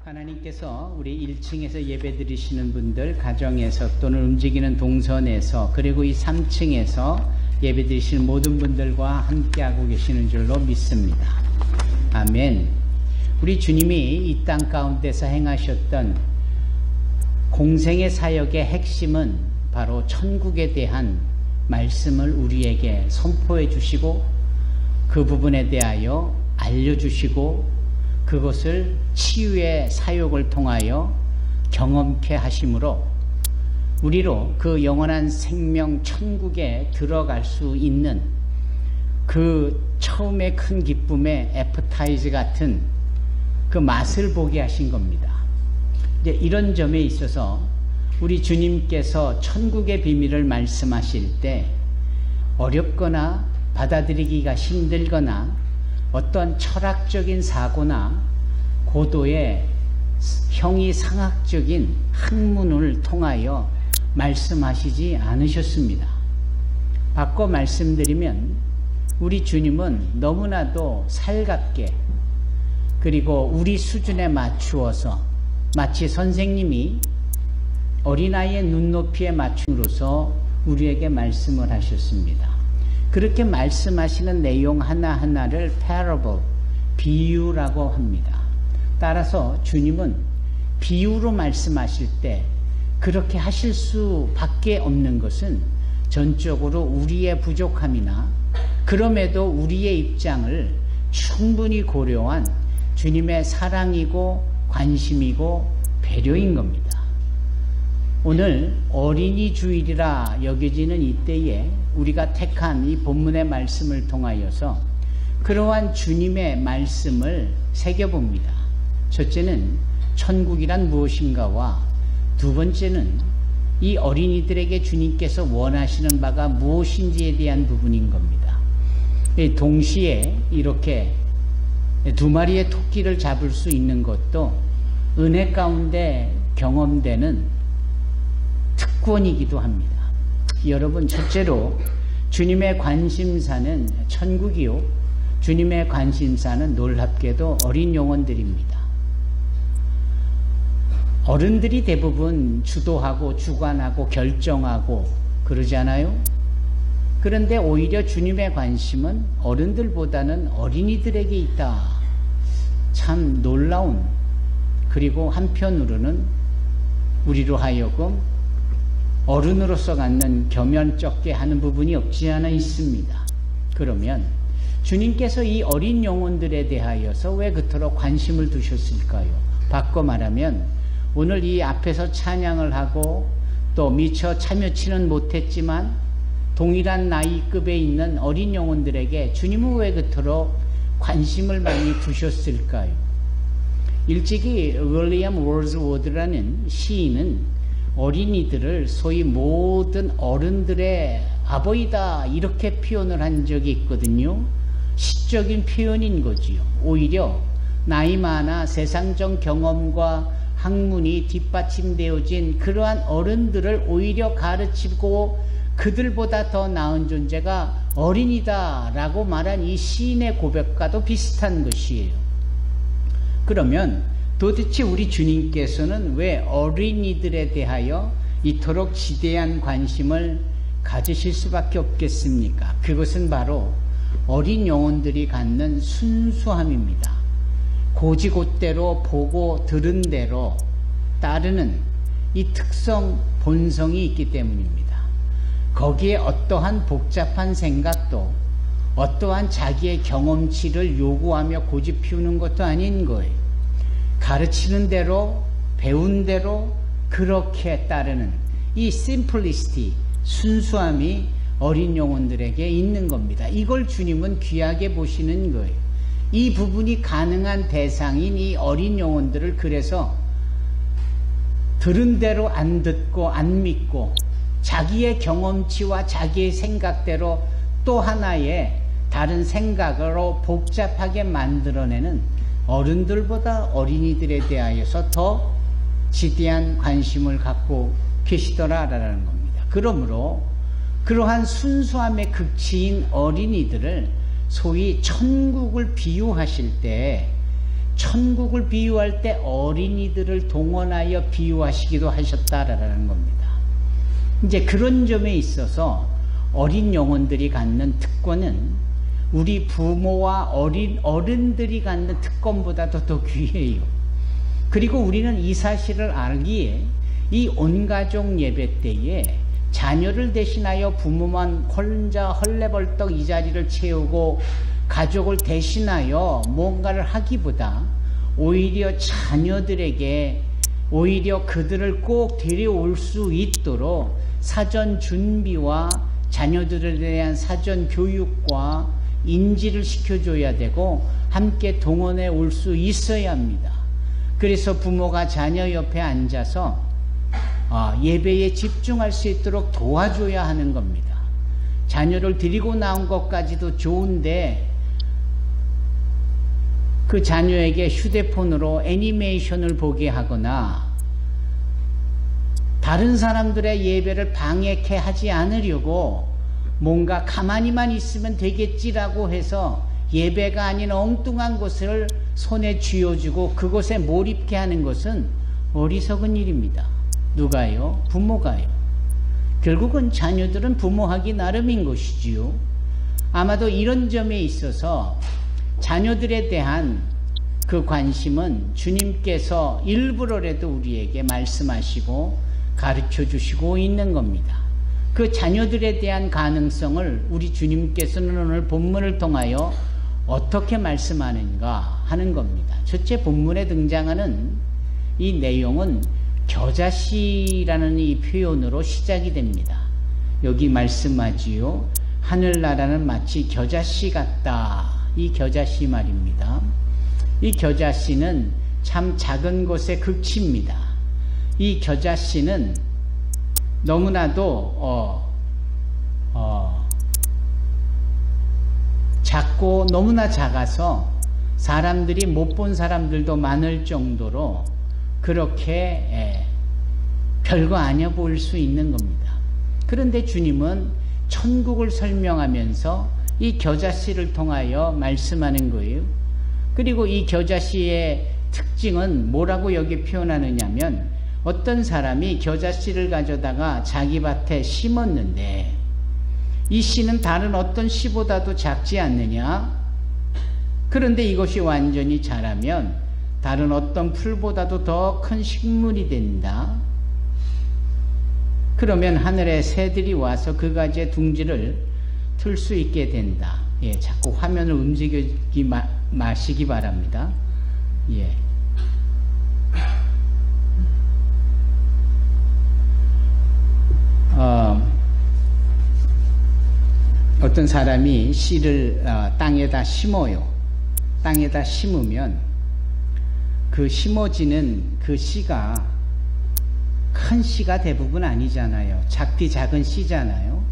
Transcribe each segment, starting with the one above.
하나님께서 우리 1층에서 예배 드리시는 분들, 가정에서 또는 움직이는 동선에서, 그리고 이 3층에서 예배 드리시는 모든 분들과 함께하고 계시는 줄로 믿습니다. 아멘. 우리 주님이 이 땅 가운데서 행하셨던 공생의 사역의 핵심은 바로 천국에 대한 말씀을 우리에게 선포해 주시고, 그 부분에 대하여 알려주시고, 그것을 치유의 사역을 통하여 경험케 하심으로 우리로 그 영원한 생명 천국에 들어갈 수 있는 그 처음의 큰 기쁨의 애프타이즈 같은 그 맛을 보게 하신 겁니다. 이제 이런 점에 있어서 우리 주님께서 천국의 비밀을 말씀하실 때 어렵거나 받아들이기가 힘들거나 어떤 철학적인 사고나 고도의 형이상학적인 학문을 통하여 말씀하시지 않으셨습니다. 바꿔 말씀드리면 우리 주님은 너무나도 살갑게, 그리고 우리 수준에 맞추어서 마치 선생님이 어린아이의 눈높이에 맞춤으로써 우리에게 말씀을 하셨습니다. 그렇게 말씀하시는 내용 하나하나를 parable, 비유라고 합니다. 따라서 주님은 비유로 말씀하실 때 그렇게 하실 수밖에 없는 것은 전적으로 우리의 부족함이나, 그럼에도 우리의 입장을 충분히 고려한 주님의 사랑이고 관심이고 배려인 겁니다. 오늘 어린이 주일이라 여겨지는 이때에 우리가 택한 이 본문의 말씀을 통하여서 그러한 주님의 말씀을 새겨봅니다. 첫째는 천국이란 무엇인가와, 두 번째는 이 어린이들에게 주님께서 원하시는 바가 무엇인지에 대한 부분인 겁니다. 동시에 이렇게 두 마리의 토끼를 잡을 수 있는 것도 은혜 가운데 경험되는 특권이기도 합니다. 여러분, 첫째로 주님의 관심사는 천국이요, 주님의 관심사는 놀랍게도 어린 영혼들입니다. 어른들이 대부분 주도하고 주관하고 결정하고 그러잖아요. 그런데 오히려 주님의 관심은 어른들보다는 어린이들에게 있다. 참 놀라운, 그리고 한편으로는 우리로 하여금 어른으로서 갖는 겸연쩍게 하는 부분이 없지 않아 있습니다. 그러면 주님께서 이 어린 영혼들에 대하여서 왜 그토록 관심을 두셨을까요? 바꿔 말하면 오늘 이 앞에서 찬양을 하고 또 미처 참여치는 못했지만 동일한 나이급에 있는 어린 영혼들에게 주님은 왜 그토록 관심을 많이 두셨을까요? 일찍이 윌리엄 월즈워드라는 시인은 어린이들을 소위 모든 어른들의 아버지다 이렇게 표현을 한 적이 있거든요. 시적인 표현인 거지요. 오히려 나이 많아 세상적 경험과 학문이 뒷받침되어진 그러한 어른들을 오히려 가르치고 그들보다 더 나은 존재가 어린이다라고 말한 이 시인의 고백과도 비슷한 것이에요. 그러면 도대체 우리 주님께서는 왜 어린이들에 대하여 이토록 지대한 관심을 가지실 수밖에 없겠습니까? 그것은 바로 어린 영혼들이 갖는 순수함입니다. 고지곳대로 보고 들은 대로 따르는 이 특성, 본성이 있기 때문입니다. 거기에 어떠한 복잡한 생각도, 어떠한 자기의 경험치를 요구하며 고집 피우는 것도 아닌 거예요. 가르치는 대로, 배운 대로 그렇게 따르는 이 심플리시티, 순수함이 어린 영혼들에게 있는 겁니다. 이걸 주님은 귀하게 보시는 거예요. 이 부분이 가능한 대상인 이 어린 영혼들을 그래서 들은 대로 안 듣고 안 믿고 자기의 경험치와 자기의 생각대로 또 하나의 다른 생각으로 복잡하게 만들어내는 어른들보다 어린이들에 대하여서 더 지대한 관심을 갖고 계시더라라는 겁니다. 그러므로 그러한 순수함의 극치인 어린이들을 소위 천국을 비유하실 때 천국을 비유할 때 어린이들을 동원하여 비유하시기도 하셨다라는 겁니다. 이제 그런 점에 있어서 어린 영혼들이 갖는 특권은 우리 부모와 어른들이 갖는 특권보다도 더 귀해요. 그리고 우리는 이 사실을 알기에 이 온가족 예배 때에 자녀를 대신하여 부모만 혼자 헐레벌떡 이 자리를 채우고 가족을 대신하여 뭔가를 하기보다 오히려 자녀들에게 오히려 그들을 꼭 데려올 수 있도록 사전 준비와 자녀들에 대한 사전 교육과 인지를 시켜줘야 되고 함께 동원해 올 수 있어야 합니다. 그래서 부모가 자녀 옆에 앉아서 예배에 집중할 수 있도록 도와줘야 하는 겁니다. 자녀를 데리고 나온 것까지도 좋은데 그 자녀에게 휴대폰으로 애니메이션을 보게 하거나 다른 사람들의 예배를 방해케 하지 않으려고 뭔가 가만히만 있으면 되겠지라고 해서 예배가 아닌 엉뚱한 것을 손에 쥐어주고 그곳에 몰입케 하는 것은 어리석은 일입니다. 누가요? 부모가요. 결국은 자녀들은 부모하기 나름인 것이지요. 아마도 이런 점에 있어서 자녀들에 대한 그 관심은 주님께서 일부러라도 우리에게 말씀하시고 가르쳐 주시고 있는 겁니다. 그 자녀들에 대한 가능성을 우리 주님께서는 오늘 본문을 통하여 어떻게 말씀하는가 하는 겁니다. 첫째 본문에 등장하는 이 내용은 겨자씨라는 이 표현으로 시작이 됩니다. 여기 말씀하지요. 하늘나라는 마치 겨자씨 같다. 이 겨자씨 말입니다. 이 겨자씨는 참 작은 것의 극치입니다. 이 겨자씨는 너무나도 작고 너무나 작아서 사람들이 못 본 사람들도 많을 정도로 그렇게 별거 아니어 보일 수 있는 겁니다. 그런데 주님은 천국을 설명하면서 이 겨자씨를 통하여 말씀하는 거예요. 그리고 이 겨자씨의 특징은 뭐라고 여기 표현하느냐면 어떤 사람이 겨자씨를 가져다가 자기 밭에 심었는데 이 씨는 다른 어떤 씨보다도 작지 않느냐? 그런데 이것이 완전히 자라면 다른 어떤 풀보다도 더 큰 식물이 된다. 그러면 하늘의 새들이 와서 그 가지의 둥지를 틀 수 있게 된다. 예, 자꾸 화면을 움직이지 마시기 바랍니다. 예. 어떤 사람이 씨를 땅에다 심어요. 땅에다 심으면 그 심어지는 그 씨가 큰 씨가 대부분 아니잖아요. 작디 작은 씨잖아요.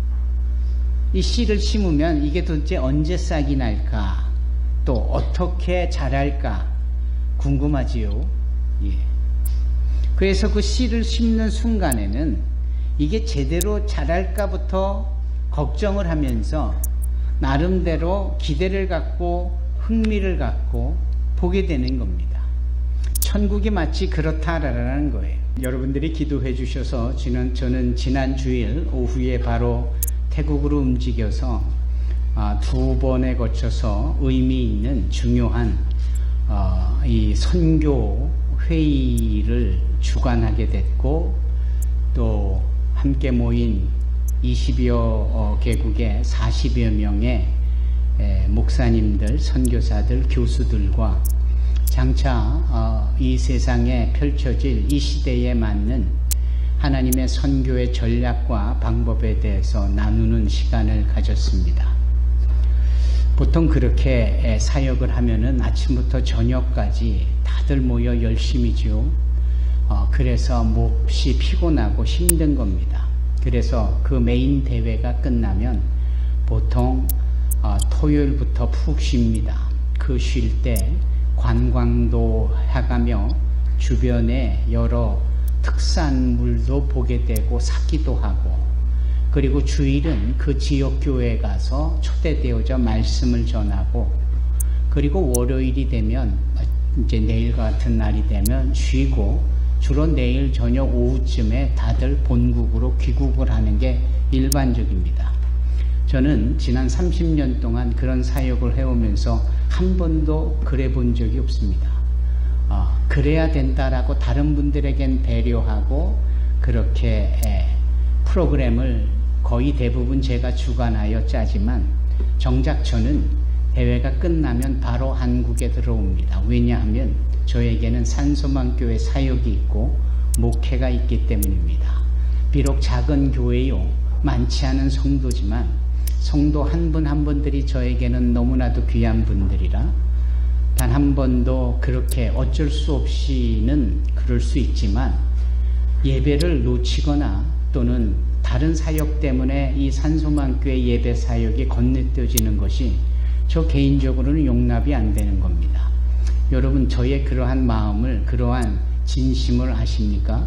이 씨를 심으면 이게 도대체 언제 싹이 날까? 또 어떻게 자랄까? 궁금하지요? 예. 그래서 그 씨를 심는 순간에는 이게 제대로 자랄까부터 걱정을 하면서 나름대로 기대를 갖고 흥미를 갖고 보게 되는 겁니다. 천국이 마치 그렇다라는 거예요. 여러분들이 기도해 주셔서 저는 지난 주일 오후에 바로 태국으로 움직여서 2번에 거쳐서 의미 있는 중요한 이 선교 회의를 주관하게 됐고 또 함께 모인 20여 개국의 40여 명의 목사님들, 선교사들, 교수들과 장차 이 세상에 펼쳐질 이 시대에 맞는 하나님의 선교의 전략과 방법에 대해서 나누는 시간을 가졌습니다. 보통 그렇게 사역을 하면은 아침부터 저녁까지 다들 모여 열심히죠. 그래서 몹시 피곤하고 힘든 겁니다. 그래서 그 메인 대회가 끝나면 보통 토요일부터 푹 쉽니다. 그 쉴 때 관광도 해가며 주변에 여러 특산물도 보게 되고 사기도 하고 그리고 주일은 그 지역 교회에 가서 초대되어져 말씀을 전하고 그리고 월요일이 되면 이제 내일과 같은 날이 되면 쉬고 주로 내일 저녁 오후쯤에 다들 본국으로 귀국을 하는 게 일반적입니다. 저는 지난 30년 동안 그런 사역을 해오면서 한 번도 그래 본 적이 없습니다. 그래야 된다라고 다른 분들에겐 배려하고 그렇게 프로그램을 거의 대부분 제가 주관하여 짜지만 정작 저는 대회가 끝나면 바로 한국에 들어옵니다. 왜냐하면 저에게는 산소망교회 사역이 있고 목회가 있기 때문입니다. 비록 작은 교회요, 많지 않은 성도지만 성도 한 분 한 분들이 저에게는 너무나도 귀한 분들이라 단 한 번도 그렇게 어쩔 수 없이는 그럴 수 있지만 예배를 놓치거나 또는 다른 사역 때문에 이 산소망교회 예배 사역이 건너뛰어지는 것이 저 개인적으로는 용납이 안 되는 겁니다. 여러분 저의 그러한 마음을, 그러한 진심을 아십니까?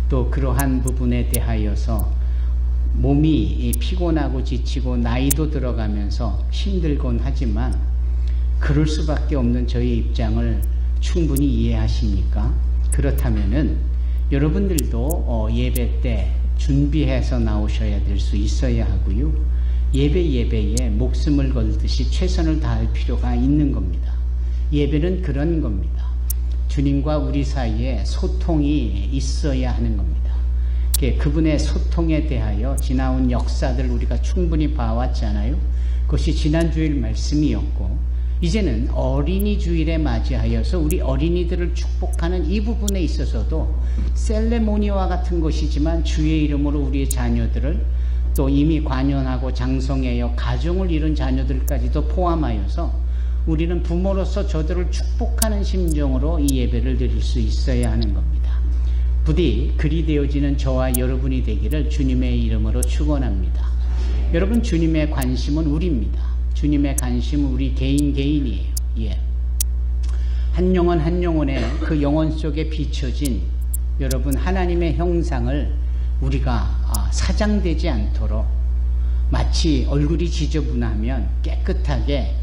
또 그러한 부분에 대하여서 몸이 피곤하고 지치고 나이도 들어가면서 힘들곤 하지만 그럴 수밖에 없는 저의 입장을 충분히 이해하십니까? 그렇다면은 여러분들도 예배 때 준비해서 나오셔야 될 수 있어야 하고요. 예배에 목숨을 걸듯이 최선을 다할 필요가 있는 겁니다. 예배는 그런 겁니다. 주님과 우리 사이에 소통이 있어야 하는 겁니다. 그분의 소통에 대하여 지나온 역사들 우리가 충분히 봐왔잖아요. 그것이 지난주일 말씀이었고 이제는 어린이 주일에 맞이하여서 우리 어린이들을 축복하는 이 부분에 있어서도 셀레모니와 같은 것이지만 주의 이름으로 우리의 자녀들을 또 이미 관연하고 장성하여 가정을 이룬 자녀들까지도 포함하여서 우리는 부모로서 저들을 축복하는 심정으로 이 예배를 드릴 수 있어야 하는 겁니다. 부디 그리 되어지는 저와 여러분이 되기를 주님의 이름으로 축원합니다. 여러분 주님의 관심은 우리입니다. 주님의 관심은 우리 개인이에요. 한 영혼 한 영혼의 그 영혼 속에 비춰진 여러분 하나님의 형상을 우리가 사장되지 않도록 마치 얼굴이 지저분하면 깨끗하게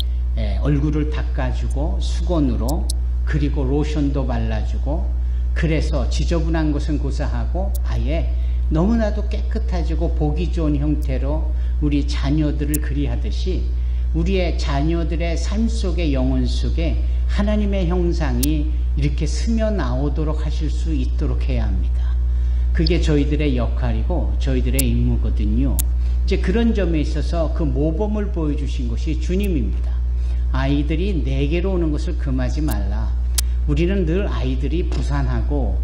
얼굴을 닦아주고 수건으로 그리고 로션도 발라주고 그래서 지저분한 것은 고사하고 아예 너무나도 깨끗해지고 보기 좋은 형태로 우리 자녀들을 그리하듯이 우리의 자녀들의 삶 속에 영혼 속에 하나님의 형상이 이렇게 스며 나오도록 하실 수 있도록 해야 합니다. 그게 저희들의 역할이고 저희들의 임무거든요. 이제 그런 점에 있어서 그 모범을 보여주신 것이 주님입니다. 아이들이 내게로 오는 것을 금하지 말라. 우리는 늘 아이들이 부산하고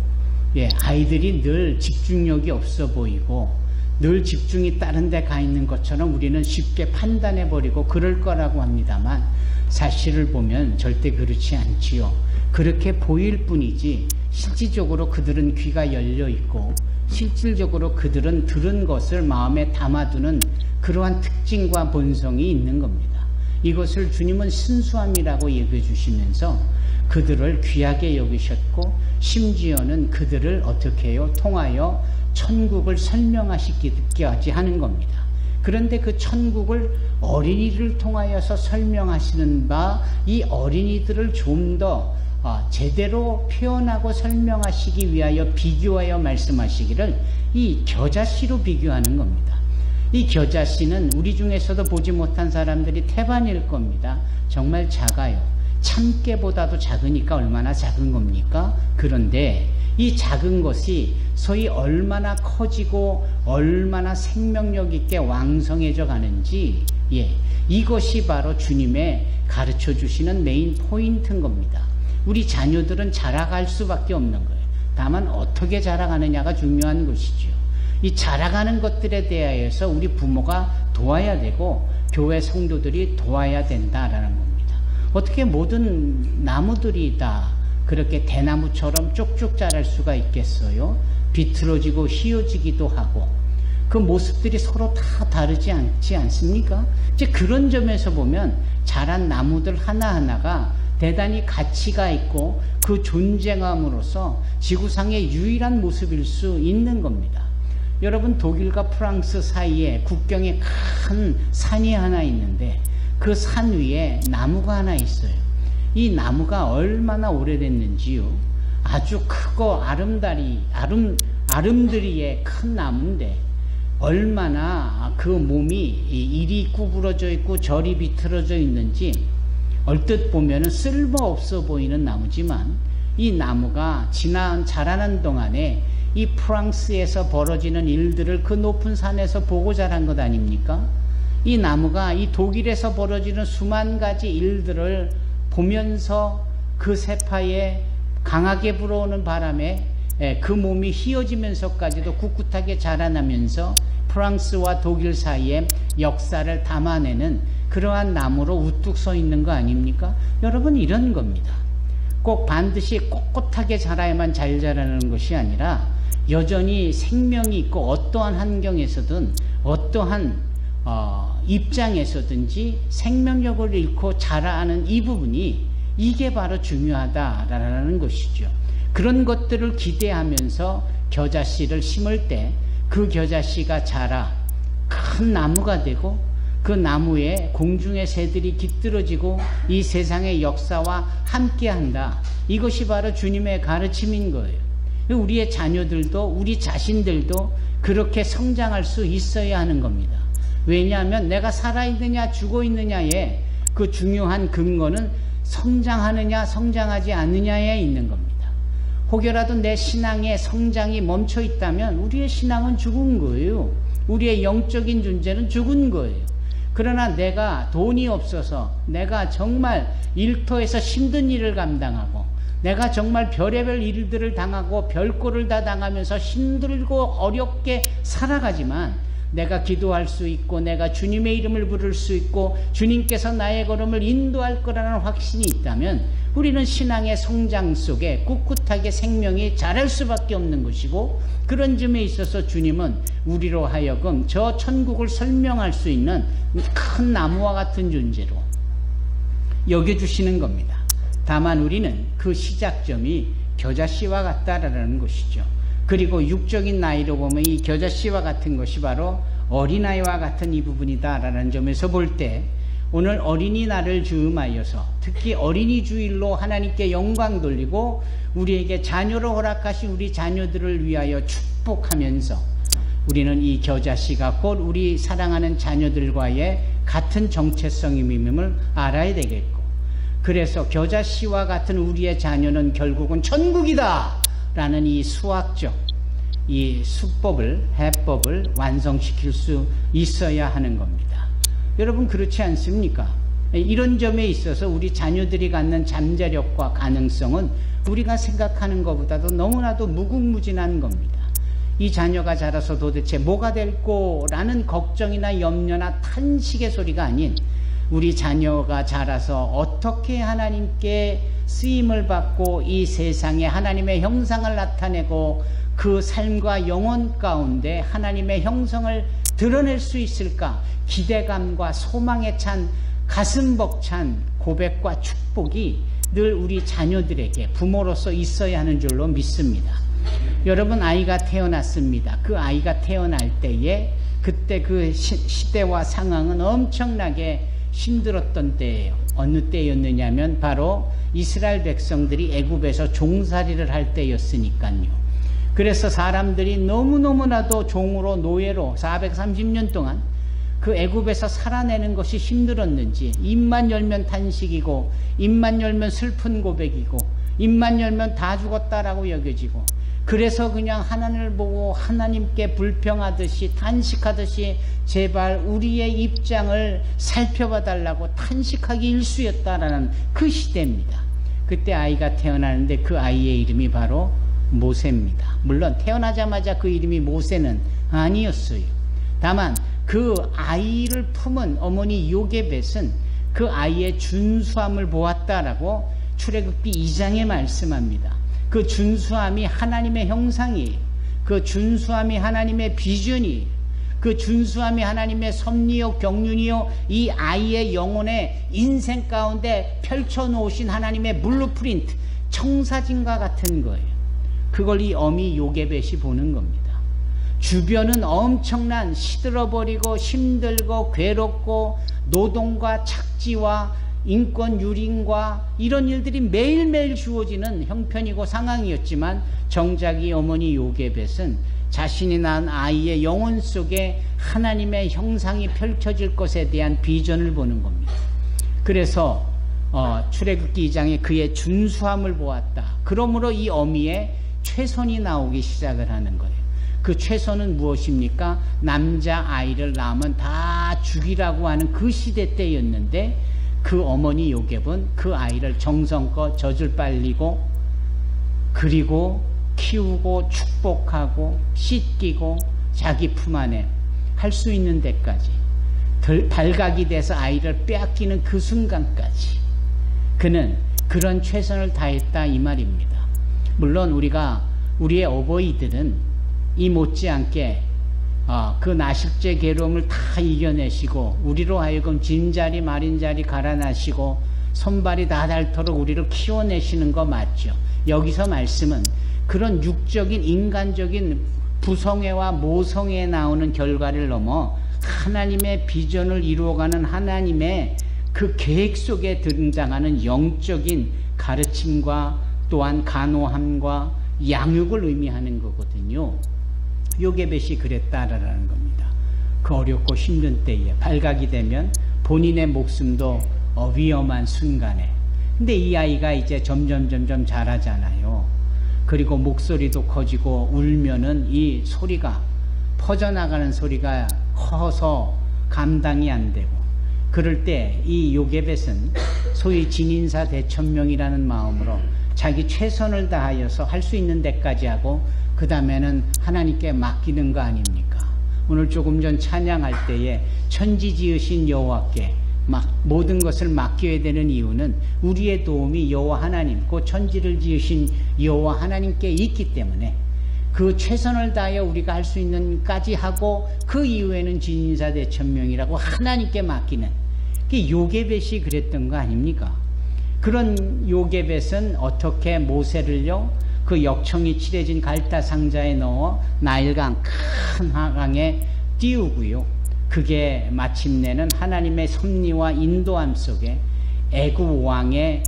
아이들이 늘 집중력이 없어 보이고 늘 집중이 다른 데 가 있는 것처럼 우리는 쉽게 판단해버리고 그럴 거라고 합니다만 사실을 보면 절대 그렇지 않지요. 그렇게 보일 뿐이지 실질적으로 그들은 귀가 열려 있고 실질적으로 그들은 들은 것을 마음에 담아두는 그러한 특징과 본성이 있는 겁니다. 이것을 주님은 순수함이라고 얘기해 주시면서 그들을 귀하게 여기셨고 심지어는 그들을 어떻게 해요? 통하여 천국을 설명하시기까지 하는 겁니다. 그런데 그 천국을 어린이를 통하여서 설명하시는 바 이 어린이들을 좀 더 제대로 표현하고 설명하시기 위하여 비교하여 말씀하시기를 이 겨자씨로 비교하는 겁니다. 이 겨자씨는 우리 중에서도 보지 못한 사람들이 태반일 겁니다. 정말 작아요. 참깨보다도 작으니까 얼마나 작은 겁니까? 그런데 이 작은 것이 소위 얼마나 커지고 얼마나 생명력 있게 왕성해져 가는지 이것이 바로 주님의 가르쳐 주시는 메인 포인트인 겁니다. 우리 자녀들은 자라갈 수밖에 없는 거예요. 다만 어떻게 자라가느냐가 중요한 것이죠. 이 자라가는 것들에 대하여서 우리 부모가 도와야 되고 교회 성도들이 도와야 된다라는 겁니다. 어떻게 모든 나무들이 다 그렇게 대나무처럼 쪽쪽 자랄 수가 있겠어요? 비틀어지고 휘어지기도 하고 그 모습들이 서로 다 다르지 않습니까? 이제 그런 점에서 보면 자란 나무들 하나하나가 대단히 가치가 있고 그 존재감으로서 지구상의 유일한 모습일 수 있는 겁니다. 여러분 독일과 프랑스 사이에 국경에 큰 산이 하나 있는데 그 산 위에 나무가 하나 있어요. 이 나무가 얼마나 오래됐는지요. 아주 크고 아름드리에 큰 나무인데 얼마나 그 몸이 이리 구부러져 있고 저리 비틀어져 있는지 얼뜻 보면은 쓸모없어 보이는 나무지만 이 나무가 자라는 동안에 이 프랑스에서 벌어지는 일들을 그 높은 산에서 보고 자란 것 아닙니까? 이 나무가 이 독일에서 벌어지는 수만 가지 일들을 보면서 그 세파에 강하게 불어오는 바람에 그 몸이 휘어지면서까지도 꿋꿋하게 자라나면서 프랑스와 독일 사이의 역사를 담아내는 그러한 나무로 우뚝 서 있는 거 아닙니까? 여러분, 이런 겁니다. 꼭 반드시 꼿꼿하게 자라야만 잘 자라는 것이 아니라 여전히 생명이 있고 어떠한 환경에서든 어떠한 입장에서든지 생명력을 잃고 자라는 이 부분이 이게 바로 중요하다라는 것이죠. 그런 것들을 기대하면서 겨자씨를 심을 때 그 겨자씨가 자라 큰 나무가 되고 그 나무에 공중의 새들이 깃들어지고 이 세상의 역사와 함께한다. 이것이 바로 주님의 가르침인 거예요. 우리의 자녀들도 우리 자신들도 그렇게 성장할 수 있어야 하는 겁니다. 왜냐하면 내가 살아있느냐 죽어있느냐의 그 중요한 근거는 성장하느냐 성장하지 않느냐에 있는 겁니다. 혹여라도 내 신앙의 성장이 멈춰 있다면 우리의 신앙은 죽은 거예요. 우리의 영적인 존재는 죽은 거예요. 그러나 내가 돈이 없어서 내가 정말 일터에서 힘든 일을 감당하고 내가 정말 별의별 일들을 당하고 별꼴을 다 당하면서 힘들고 어렵게 살아가지만 내가 기도할 수 있고 내가 주님의 이름을 부를 수 있고 주님께서 나의 걸음을 인도할 거라는 확신이 있다면 우리는 신앙의 성장 속에 꿋꿋하게 생명이 자랄 수밖에 없는 것이고 그런 점에 있어서 주님은 우리로 하여금 저 천국을 설명할 수 있는 큰 나무와 같은 존재로 여겨주시는 겁니다. 다만 우리는 그 시작점이 겨자씨와 같다라는 것이죠. 그리고 육적인 나이로 보면 이 겨자씨와 같은 것이 바로 어린아이와 같은 이 부분이다라는 점에서 볼 때 오늘 어린이날을 즈음하여서 특히 어린이 주일로 하나님께 영광 돌리고 우리에게 자녀로 허락하신 우리 자녀들을 위하여 축복하면서 우리는 이 겨자씨가 곧 우리 사랑하는 자녀들과의 같은 정체성임을 알아야 되겠고 그래서 겨자씨와 같은 우리의 자녀는 결국은 천국이다 라는 이 수학적 이 수법을 해법을 완성시킬 수 있어야 하는 겁니다. 여러분 그렇지 않습니까? 이런 점에 있어서 우리 자녀들이 갖는 잠재력과 가능성은 우리가 생각하는 것보다도 너무나도 무궁무진한 겁니다. 이 자녀가 자라서 도대체 뭐가 될 거라는 걱정이나 염려나 탄식의 소리가 아닌 우리 자녀가 자라서 어떻게 하나님께 쓰임을 받고 이 세상에 하나님의 형상을 나타내고 그 삶과 영혼 가운데 하나님의 형성을 드러낼 수 있을까? 기대감과 소망에 찬 가슴 벅찬 고백과 축복이 늘 우리 자녀들에게 부모로서 있어야 하는 줄로 믿습니다. 여러분 아이가 태어났습니다. 그 아이가 태어날 때에 그때 그 시대와 상황은 엄청나게 힘들었던 때예요. 어느 때였느냐면 바로 이스라엘 백성들이 애굽에서 종살이를 할 때였으니까요. 그래서 사람들이 너무너무나도 종으로 노예로 430년 동안 그 애굽에서 살아내는 것이 힘들었는지 입만 열면 탄식이고 입만 열면 슬픈 고백이고 입만 열면 다 죽었다라고 여겨지고 그래서 그냥 하나님을 보고 하나님께 불평하듯이 탄식하듯이 제발 우리의 입장을 살펴봐 달라고 탄식하기 일쑤였다라는 그 시대입니다. 그때 아이가 태어나는데 그 아이의 이름이 바로 모세입니다. 물론 태어나자마자 그 이름이 모세는 아니었어요. 다만 그 아이를 품은 어머니 요게벳은 그 아이의 준수함을 보았다라고 출애굽기 2장에 말씀합니다. 그 준수함이 하나님의 형상이에요. 그 준수함이 하나님의 비전이에요. 그 준수함이 하나님의 섭리요 경륜이요 이 아이의 영혼의 인생 가운데 펼쳐놓으신 하나님의 블루프린트 청사진과 같은 거예요. 그걸 이 어미 요게벳이 보는 겁니다. 주변은 엄청난 시들어버리고 힘들고 괴롭고 노동과 착지와 인권 유린과 이런 일들이 매일매일 주어지는 형편이고 상황이었지만 정작 이 어머니 요게벳은 자신이 낳은 아이의 영혼 속에 하나님의 형상이 펼쳐질 것에 대한 비전을 보는 겁니다. 그래서 출애굽기 2장에 그의 준수함을 보았다. 그러므로 이 어미의 최선이 나오기 시작을 하는 거예요. 그 최선은 무엇입니까? 남자 아이를 낳으면 다 죽이라고 하는 그 시대 때였는데 그 어머니 요셉은 그 아이를 정성껏 젖을 빨리고 그리고 키우고 축복하고 씻기고 자기 품 안에 할 수 있는 데까지 발각이 돼서 아이를 빼앗기는 그 순간까지 그는 그런 최선을 다했다 이 말입니다. 물론 우리의 어버이들은 이 못지않게 그 나식죄 괴로움을 다 이겨내시고 우리로 하여금 진자리 말인자리 갈아나시고 손발이 다 닳도록 우리를 키워내시는 거 맞죠. 여기서 말씀은 그런 육적인 인간적인 부성애와 모성애에 나오는 결과를 넘어 하나님의 비전을 이루어가는 하나님의 그 계획 속에 등장하는 영적인 가르침과 또한 간호함과 양육을 의미하는 거거든요. 요게벳이 그랬다라는 겁니다. 그 어렵고 힘든 때에 발각이 되면 본인의 목숨도 위험한 순간에. 근데 이 아이가 이제 점점 자라잖아요. 그리고 목소리도 커지고 울면은 이 소리가 퍼져나가는 소리가 커서 감당이 안 되고 그럴 때 이 요게벳은 소위 진인사 대천명이라는 마음으로 자기 최선을 다하여서 할 수 있는 데까지 하고 그 다음에는 하나님께 맡기는 거 아닙니까? 오늘 조금 전 찬양할 때에 천지 지으신 여호와께 모든 것을 맡겨야 되는 이유는 우리의 도움이 여호와 하나님, 그 천지를 지으신 여호와 하나님께 있기 때문에 그 최선을 다하여 우리가 할 수 있는까지 하고 그 이후에는 진인사 대천명이라고 하나님께 맡기는 그게 요게벳이 그랬던 거 아닙니까? 그런 요게벳은 어떻게 모세를요 그 역청이 칠해진 갈대 상자에 넣어 나일강 큰 하강에 띄우고요. 그게 마침내는 하나님의 섭리와 인도함 속에 애굽 왕의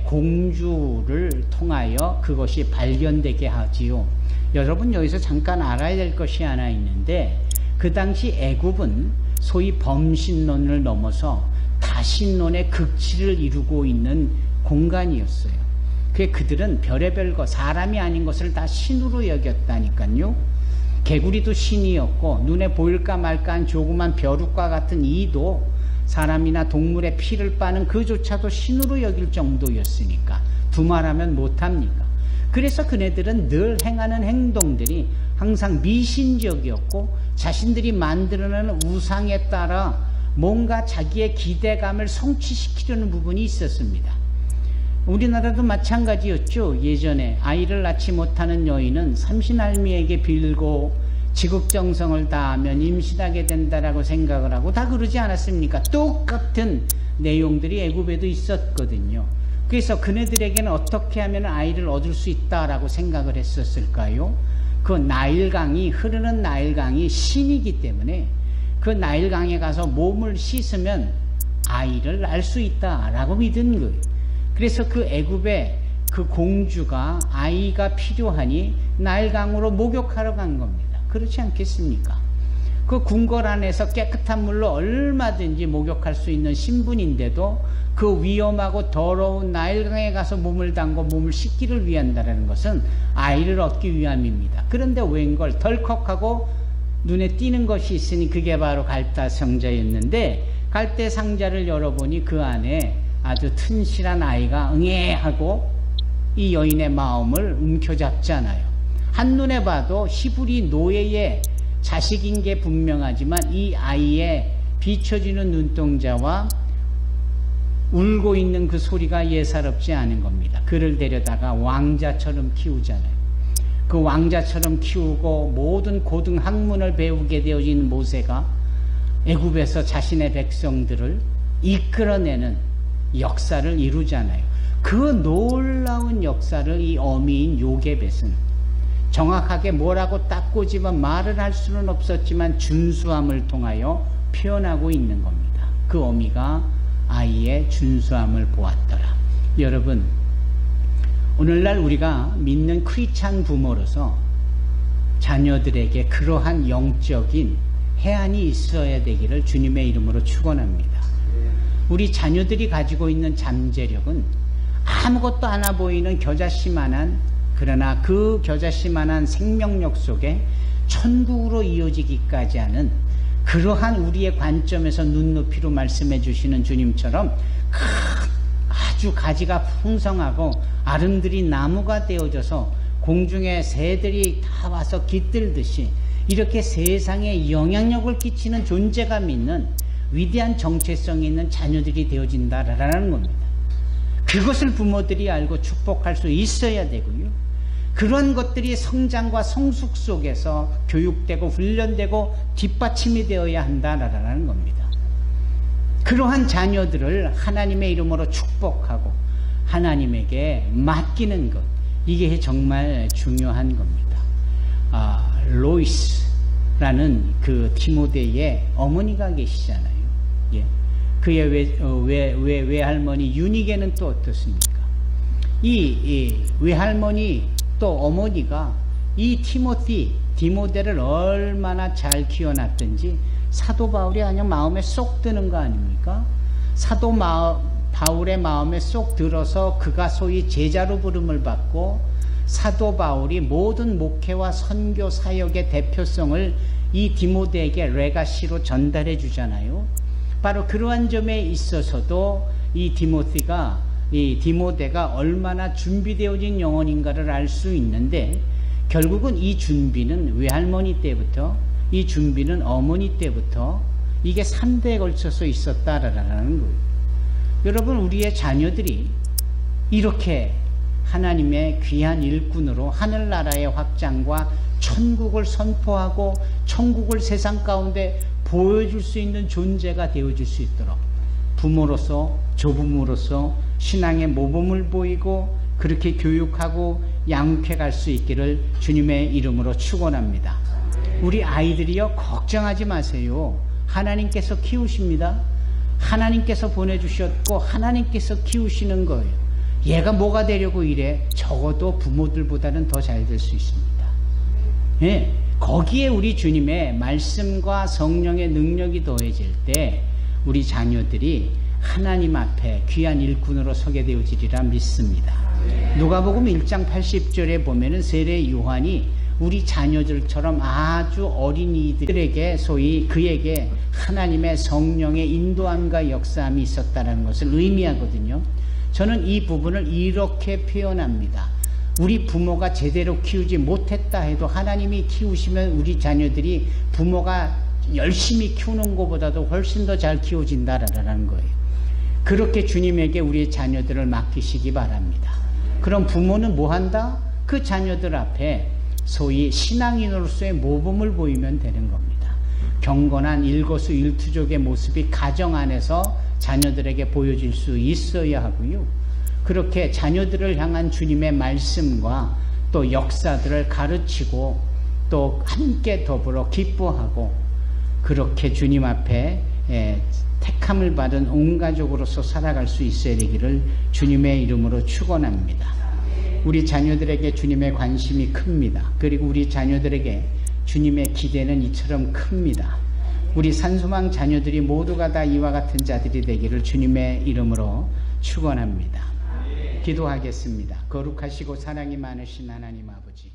공주를 통하여 그것이 발견되게 하지요. 여러분 여기서 잠깐 알아야 될 것이 하나 있는데 그 당시 애굽은 소위 범신론을 넘어서 다신론의 극치를 이루고 있는 공간이었어요. 그들은 별의별 것, 사람이 아닌 것을 다 신으로 여겼다니까요. 개구리도 신이었고 눈에 보일까 말까한 조그만 벼룩과 같은 이도 사람이나 동물의 피를 빠는 그조차도 신으로 여길 정도였으니까 두말하면 못합니까? 그래서 그네들은 늘 행하는 행동들이 항상 미신적이었고 자신들이 만들어내는 우상에 따라 뭔가 자기의 기대감을 성취시키려는 부분이 있었습니다. 우리나라도 마찬가지였죠. 예전에 아이를 낳지 못하는 여인은 삼신할미에게 빌고 지극정성을 다하면 임신하게 된다라고 생각을 하고 다 그러지 않았습니까? 똑같은 내용들이 애굽에도 있었거든요. 그래서 그네들에게는 어떻게 하면 아이를 얻을 수 있다라고 생각을 했었을까요? 그 나일강이 흐르는 나일강이 신이기 때문에 그 나일강에 가서 몸을 씻으면 아이를 낳을 수 있다라고 믿은 거예요. 그래서 그 애굽의 그 공주가 아이가 필요하니 나일강으로 목욕하러 간 겁니다. 그렇지 않겠습니까? 그 궁궐 안에서 깨끗한 물로 얼마든지 목욕할 수 있는 신분인데도 그 위험하고 더러운 나일강에 가서 몸을 담고 몸을 씻기를 위한다는 것은 아이를 얻기 위함입니다. 그런데 웬걸 덜컥하고 눈에 띄는 것이 있으니 그게 바로 갈대 상자였는데 갈대 상자를 열어보니 그 안에 아주 튼실한 아이가 응애하고 이 여인의 마음을 움켜잡잖아요. 한눈에 봐도 히브리 노예의 자식인 게 분명하지만 이 아이의 비춰지는 눈동자와 울고 있는 그 소리가 예사롭지 않은 겁니다. 그를 데려다가 왕자처럼 키우잖아요. 그 왕자처럼 키우고 모든 고등 학문을 배우게 되어진 모세가 애굽에서 자신의 백성들을 이끌어내는 역사를 이루잖아요. 그 놀라운 역사를 이 어미인 요게벳은 정확하게 뭐라고 딱 꼬집어 말을 할 수는 없었지만 준수함을 통하여 표현하고 있는 겁니다. 그 어미가 아이의 준수함을 보았더라. 여러분, 오늘날 우리가 믿는 크리스찬 부모로서 자녀들에게 그러한 영적인 해안이 있어야 되기를 주님의 이름으로 축원합니다. 우리 자녀들이 가지고 있는 잠재력은 아무것도 않아 보이는 겨자씨만한, 그러나 그 겨자씨만한 생명력 속에 천국으로 이어지기까지 하는 그러한 우리의 관점에서 눈높이로 말씀해 주시는 주님처럼 아주 가지가 풍성하고 아름드리 나무가 되어져서 공중에 새들이 다 와서 깃들듯이 이렇게 세상에 영향력을 끼치는 존재감 있는 위대한 정체성이 있는 자녀들이 되어진다라는 겁니다. 그것을 부모들이 알고 축복할 수 있어야 되고요. 그런 것들이 성장과 성숙 속에서 교육되고 훈련되고 뒷받침이 되어야 한다라는 겁니다. 그러한 자녀들을 하나님의 이름으로 축복하고 하나님에게 맡기는 것, 이게 정말 중요한 겁니다. 로이스라는 그 디모데의 어머니가 계시잖아요. 예. 그의 외할머니 유니게는 또 어떻습니까? 이 외할머니 또 어머니가 이 디모데를 얼마나 잘 키워놨든지 사도 바울이 아니면 마음에 쏙 드는 거 아닙니까? 사도 바울의 마음에 쏙 들어서 그가 소위 제자로 부름을 받고 사도 바울이 모든 목회와 선교 사역의 대표성을 이 디모데에게 레가시로 전달해 주잖아요. 바로 그러한 점에 있어서도 이 디모데가 얼마나 준비되어진 영혼인가를 알 수 있는데, 결국은 이 준비는 외할머니 때부터, 이 준비는 어머니 때부터 이게 3대에 걸쳐서 있었다라는 거예요. 여러분, 우리의 자녀들이 이렇게 하나님의 귀한 일꾼으로 하늘나라의 확장과 천국을 선포하고 천국을 세상 가운데 보여줄 수 있는 존재가 되어줄 수 있도록 부모로서, 조부모로서 신앙의 모범을 보이고 그렇게 교육하고 양육해 갈 수 있기를 주님의 이름으로 축원합니다. 우리 아이들이요, 걱정하지 마세요. 하나님께서 키우십니다. 하나님께서 보내주셨고 하나님께서 키우시는 거예요. 얘가 뭐가 되려고 이래? 적어도 부모들보다는 더 잘 될 수 있습니다. 예, 거기에 우리 주님의 말씀과 성령의 능력이 더해질 때 우리 자녀들이 하나님 앞에 귀한 일꾼으로 서게 되어지리라 믿습니다. 누가복음 1장 80절에 보면은 세례 요한이 우리 자녀들처럼 아주 어린이들에게 소위 그에게 하나님의 성령의 인도함과 역사함이 있었다는 것을 의미하거든요. 저는 이 부분을 이렇게 표현합니다. 우리 부모가 제대로 키우지 못했다 해도 하나님이 키우시면 우리 자녀들이 부모가 열심히 키우는 것보다도 훨씬 더 잘 키워진다라는 거예요. 그렇게 주님에게 우리 자녀들을 맡기시기 바랍니다. 그럼 부모는 뭐 한다? 그 자녀들 앞에 소위 신앙인으로서의 모범을 보이면 되는 겁니다. 경건한 일거수일투족의 모습이 가정 안에서 자녀들에게 보여질 수 있어야 하고요. 그렇게 자녀들을 향한 주님의 말씀과 또 역사들을 가르치고 또 함께 더불어 기뻐하고 그렇게 주님 앞에 택함을 받은 온 가족으로서 살아갈 수 있어야 되기를 주님의 이름으로 축원합니다. 우리 자녀들에게 주님의 관심이 큽니다. 그리고 우리 자녀들에게 주님의 기대는 이처럼 큽니다. 우리 산소망 자녀들이 모두가 다 이와 같은 자들이 되기를 주님의 이름으로 축원합니다. 기도하겠습니다. 거룩하시고 사랑이 많으신 하나님 아버지,